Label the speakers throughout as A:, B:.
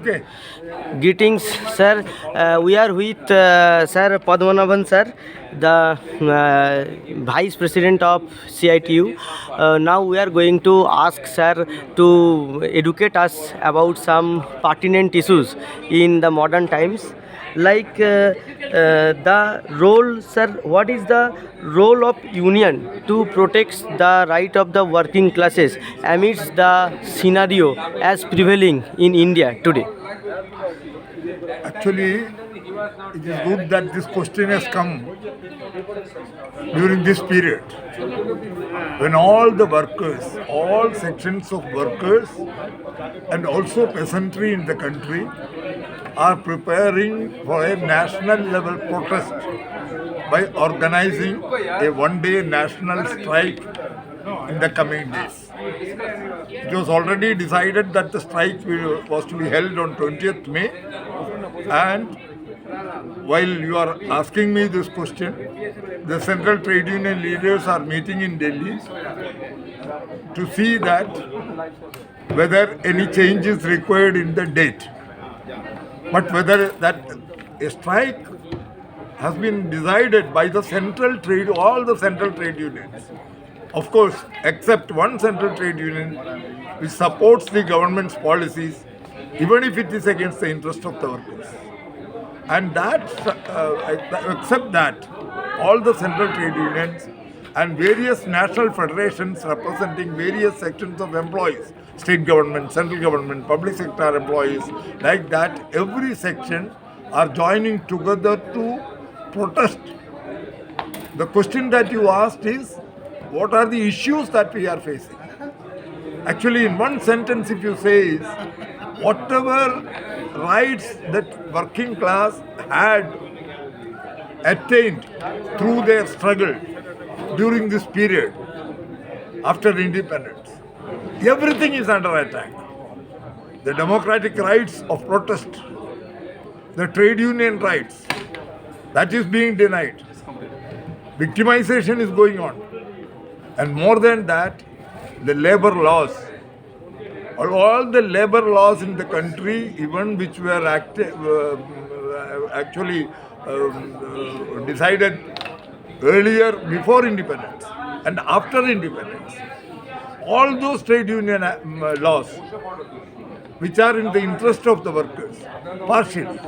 A: Okay.
B: Greetings, sir. We are with Sir Padmanavan, sir, the Vice President of CITU. Now we are going to ask sir to educate us about some pertinent issues in the modern times, like the role, sir. What is the role of union to protect the right of the working classes amidst the scenario as prevailing in India today?
A: Actually, it is good that this question has come during this period when all the workers, all sections of workers, and also peasantry in the country are preparing for a national level protest by organizing a one-day national strike in the coming days. It was already decided that the strike was to be held on 20th May, and while you are asking me this question, the Central Trade Union leaders are meeting in Delhi to see that whether any change is required in the date. But whether that a strike has been decided by the all the central trade unions. Of course, except one central trade union which supports the government's policies, even if it is against the interest of the workers. And that, except that, all the central trade unions and various national federations representing various sections of employees, state government, central government, public sector employees, like that, every section are joining together to protest. The question that you asked is, what are the issues that we are facing? Actually, in one sentence, if you say is, whatever rights that working class had attained through their struggle during this period after independence, everything is under attack. The democratic rights of protest, the trade union rights, that is being denied. Victimization is going on. And more than that, the labor laws, all the labor laws in the country, even which were actually decided earlier before independence and after independence, all those trade union laws which are in the interest of the workers, partially,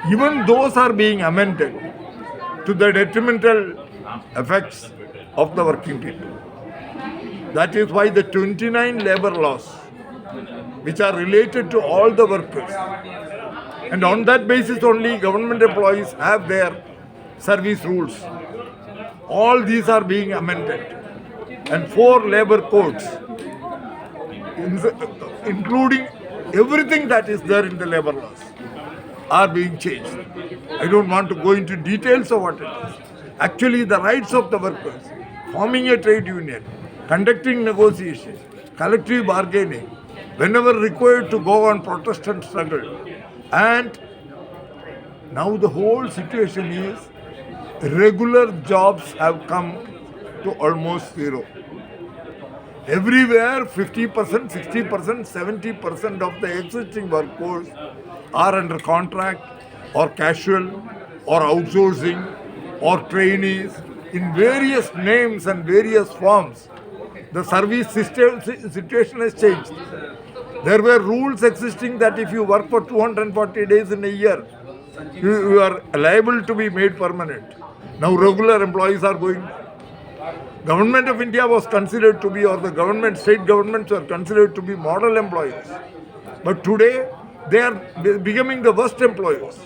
A: even those are being amended to the detrimental effects of the working people. That is why the 29 labor laws which are related to all the workers, and on that basis only government employees have their service rules, all these are being amended, and 4 labor codes, including everything that is there in the labor laws, are being changed. I don't want to go into details of what it is. Actually, the rights of the workers, forming a trade union, conducting negotiations, collective bargaining, whenever required to go on protest and struggle. And now the whole situation is regular jobs have come to almost zero. Everywhere 50%, 60%, 70% of the existing workforce are under contract or casual or outsourcing or trainees in various names and various forms. The service situation has changed. There were rules existing that if you work for 240 days in a year, you are liable to be made permanent. Now regular employees are going. Government of India was considered to be, or the government, state governments were considered to be model employers. But today, they are becoming the worst employers.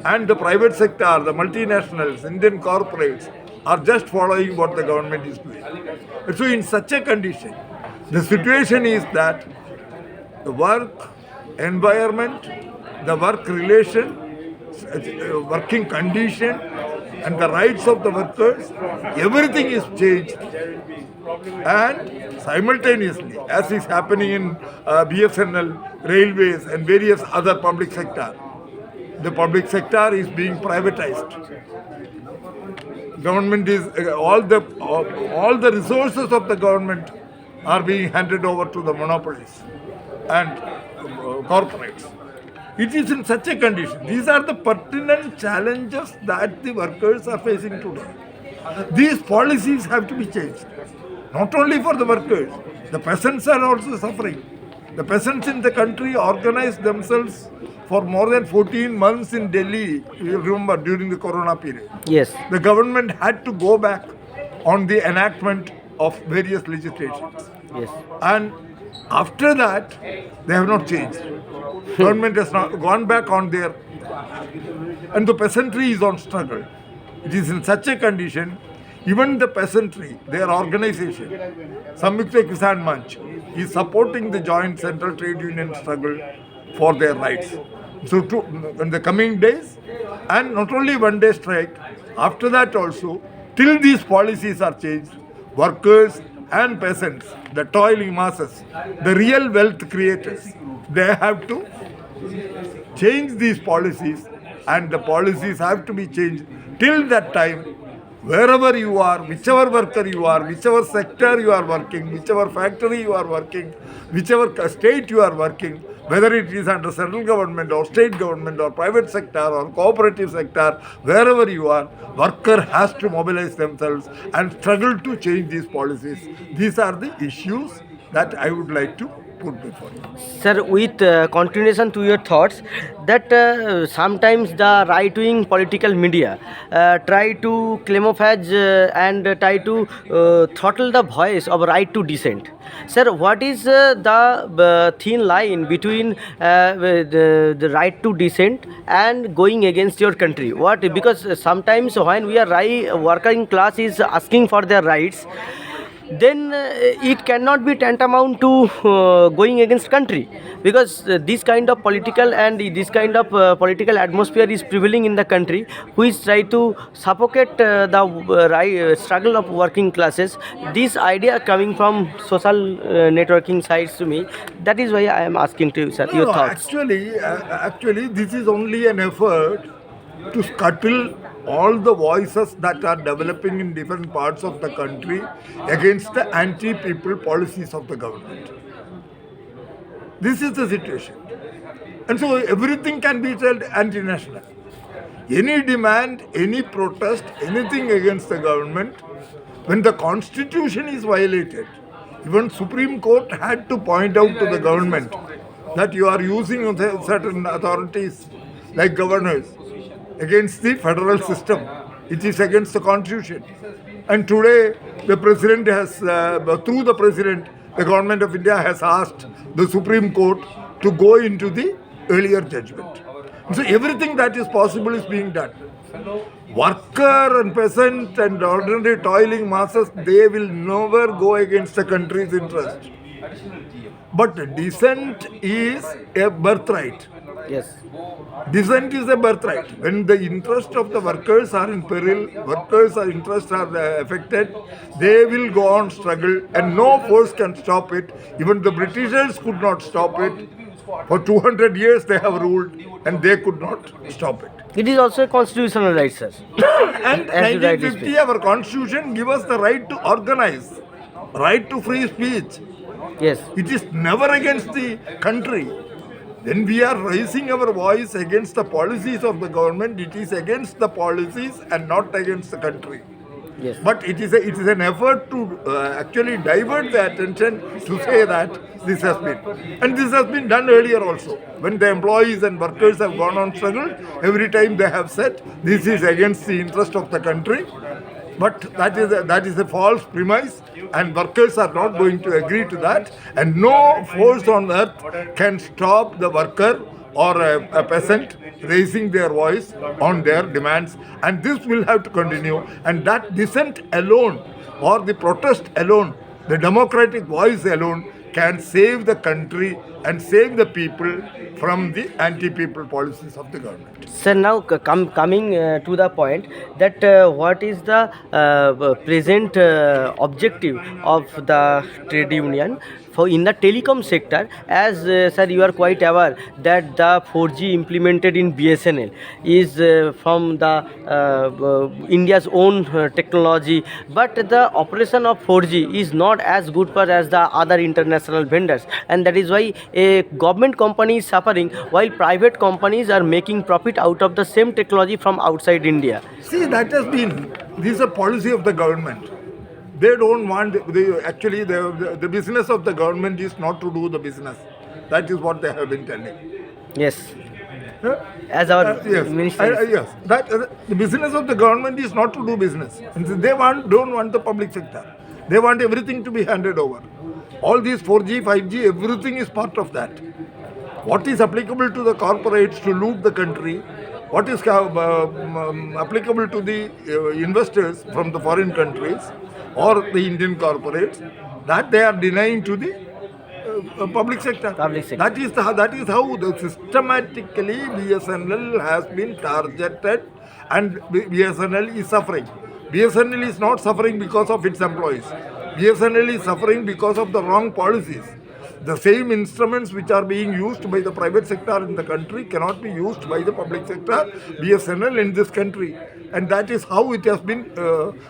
A: And the private sector, the multinationals, Indian corporates, are just following what the government is doing. So in such a condition, the situation is that the work environment, the work relation, working condition, and the rights of the workers, everything is changed. And simultaneously, as is happening in BSNL, railways, and various other public sector, the public sector is being privatized. Government is all the resources of the government are being handed over to the monopolies and corporates. It is in such a condition. These are the pertinent challenges that the workers are facing today. These policies have to be changed. Not only for the workers, the peasants are also suffering. The peasants in the country organized themselves for more than 14 months in Delhi, you remember, during the corona period.
B: Yes.
A: The government had to go back on the enactment of various legislations.
B: Yes.
A: And after that, they have not changed. Government has not gone back on their, and the peasantry is on struggle. It is in such a condition, even the peasantry, their organization, Samyukta Kisan Manch, is supporting the joint central trade union struggle for their rights. So in the coming days, and not only one day strike, after that also, till these policies are changed, workers and peasants, the toiling masses, the real wealth creators, they have to change these policies, and the policies have to be changed. Till that time, wherever you are, whichever worker you are, whichever sector you are working, whichever factory you are working, whichever state you are working, whether it is under central government or state government or private sector or cooperative sector, wherever you are, worker has to mobilize themselves and struggle to change these policies. These are the issues that I would like to put before you.
B: Sir, with continuation to your thoughts, that sometimes the right-wing political media try to camouflage and try to throttle the voice of right to dissent. Sir, what is the thin line between the right to dissent and going against your country? What, because sometimes when we are working class is asking for their rights, then it cannot be tantamount to going against country, because this kind of political and this kind of political atmosphere is prevailing in the country, which try to suffocate the struggle of working classes. This idea coming from social networking sites to me, that is why I am asking to you, sir, your thoughts.
A: Actually, this is only an effort to scuttle all the voices that are developing in different parts of the country against the anti-people policies of the government. This is the situation. And so everything can be told anti-national. Any demand, any protest, anything against the government, when the constitution is violated, even Supreme Court had to point out to the government that you are using certain authorities like governors against the federal system. It is against the constitution. And today, the president has, through the president, the government of India has asked the Supreme Court to go into the earlier judgment. So everything that is possible is being done. Worker and peasant and ordinary toiling masses, they will never go against the country's interest. But dissent is a birthright.
B: Yes.
A: Dissent is a birthright. When the interest of the workers are in peril, workers' interests are affected, they will go on struggle, and no force can stop it. Even the Britishers could not stop it. For 200 years they have ruled, and they could not stop it.
B: It is also a constitutional right, sir.
A: And
B: As you rightly
A: 1950, our constitution gives us the right to organize, right to free speech.
B: Yes.
A: It is never against the country. When we are raising our voice against the policies of the government, it is against the policies and not against the country.
B: Yes.
A: But it is an effort to actually divert the attention to say that this has been. And this has been done earlier also. When the employees and workers have gone on struggle, every time they have said this is against the interest of the country. But that is a false premise, and workers are not going to agree to that. And no force on earth can stop the worker or a peasant raising their voice on their demands. And this will have to continue. And that dissent alone, or the protest alone, the democratic voice alone, can save the country and save the people from the anti-people policies of the government.
B: Sir, now coming to the point that what is the present objective of the trade union for in the telecom sector, as sir, you are quite aware that the 4G implemented in BSNL is from the India's own technology, but the operation of 4G is not as good for as the other international vendors, and that is why a government company is suffering while private companies are making profit out of the same technology from outside India.
A: See, that has been, this is a policy of the government. They don't want, actually, the business of the government is not to do the business. That is what they have been telling.
B: Yes,
A: Huh?
B: as our
A: Yes,
B: minister.
A: yes. That the business of the government is not to do business. And so they don't want the public sector. They want everything to be handed over. All these 4G, 5G, everything is part of that. What is applicable to the corporates to loot the country? What is applicable to the investors from the foreign countries or the Indian corporates? That they are denying to the public sector.
B: Public sector.
A: That is how the systematically BSNL has been targeted, and BSNL is suffering. BSNL is not suffering because of its employees. BSNL is suffering because of the wrong policies. The same instruments which are being used by the private sector in the country cannot be used by the public sector, BSNL in this country. And that is how it has been,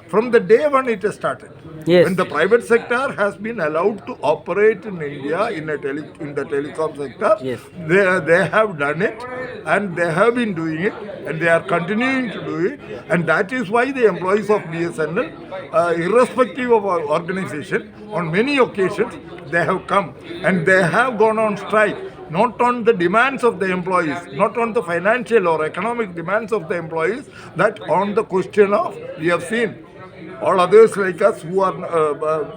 A: from the day one it has started.
B: Yes.
A: When the private sector has been allowed to operate in India in the telecom sector,
B: Yes.
A: they have done it, and they have been doing it, and they are continuing to do it. And that is why the employees of BSNL, irrespective of our organization, on many occasions they have come and they have gone on strike, not on the demands of the employees, not on the financial or economic demands of the employees, that on the question of, we have seen all others like us who are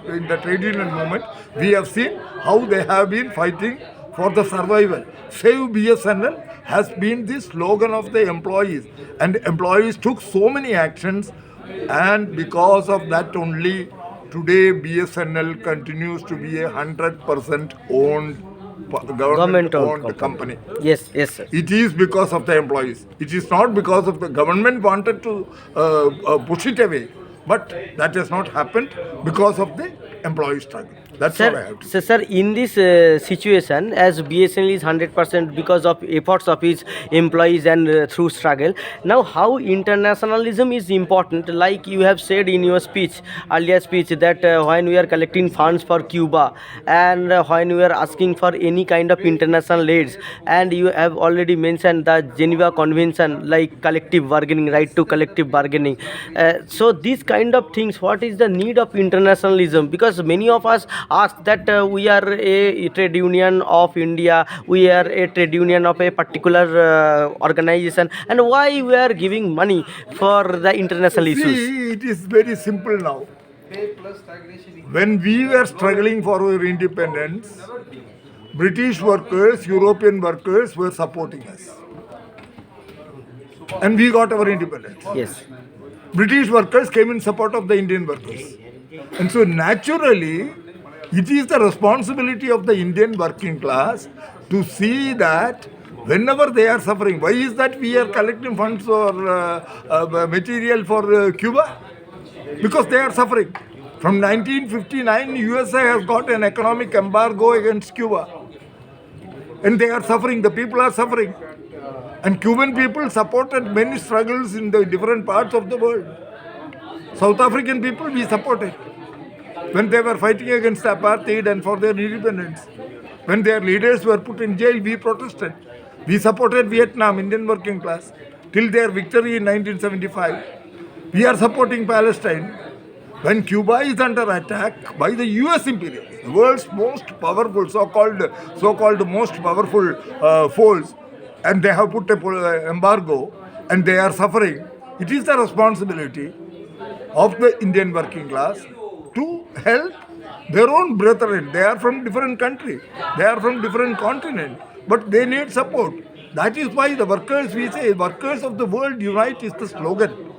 A: in the trade union movement, we have seen how they have been fighting for the survival. Save BSNL has been the slogan of the employees, and employees took so many actions, and because of that only today BSNL continues to be 100% owned government owned company.
B: Yes, yes, sir.
A: It is because of the employees. It is not because of the government wanted to push it away, but that has not happened because of the employee struggle. That's what I have to say.
B: Sir, in this situation, as BSNL is 100% because of efforts of its employees and through struggle, now how internationalism is important, like you have said in your speech, earlier speech, that when we are collecting funds for Cuba and when we are asking for any kind of international aids, and you have already mentioned the Geneva Convention, like collective bargaining, right to collective bargaining. So these kind of things, what is the need of internationalism? Because many of us ask that we are a trade union of India, we are a trade union of a particular organization, and why we are giving money for the international issues?
A: See, it is very simple now. When we were struggling for our independence, British workers, European workers were supporting us. And we got our independence.
B: Yes.
A: British workers came in support of the Indian workers. And so naturally, it is the responsibility of the Indian working class to see that whenever they are suffering, why is that we are collecting funds for material for Cuba? Because they are suffering. From 1959, USA has got an economic embargo against Cuba. And they are suffering, the people are suffering. And Cuban people supported many struggles in the different parts of the world. South African people we supported when they were fighting against apartheid and for their independence. When their leaders were put in jail, we protested. We supported Vietnam, Indian working class, till their victory in 1975. We are supporting Palestine. When Cuba is under attack by the US imperialists, the world's most powerful, so-called most powerful force, and they have put a embargo and they are suffering, it is the responsibility of the Indian working class to help their own brethren. They are from different country, they are from different continent, but they need support. That is why the workers, we say, workers of the world unite is the slogan.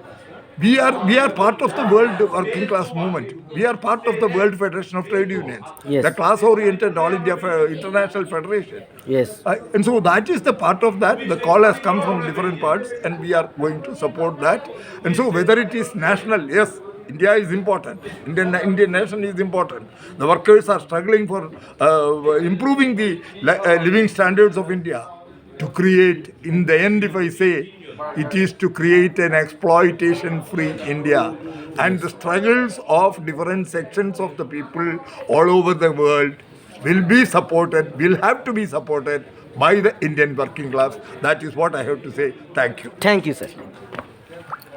A: We are part of the world working class movement. We are part of the World Federation of Trade Unions,
B: Yes.
A: the class-oriented All India International Federation.
B: Yes.
A: And so that is the part of that. The call has come from different parts, and we are going to support that. And so whether it is national, yes, India is important. Indian nation is important. The workers are struggling for improving the living standards of India. To create, in the end, if I say, it is to create an exploitation-free India. And the struggles of different sections of the people all over the world will be supported, will have to be supported by the Indian working class. That is what I have to say. Thank you.
B: Thank you, sir.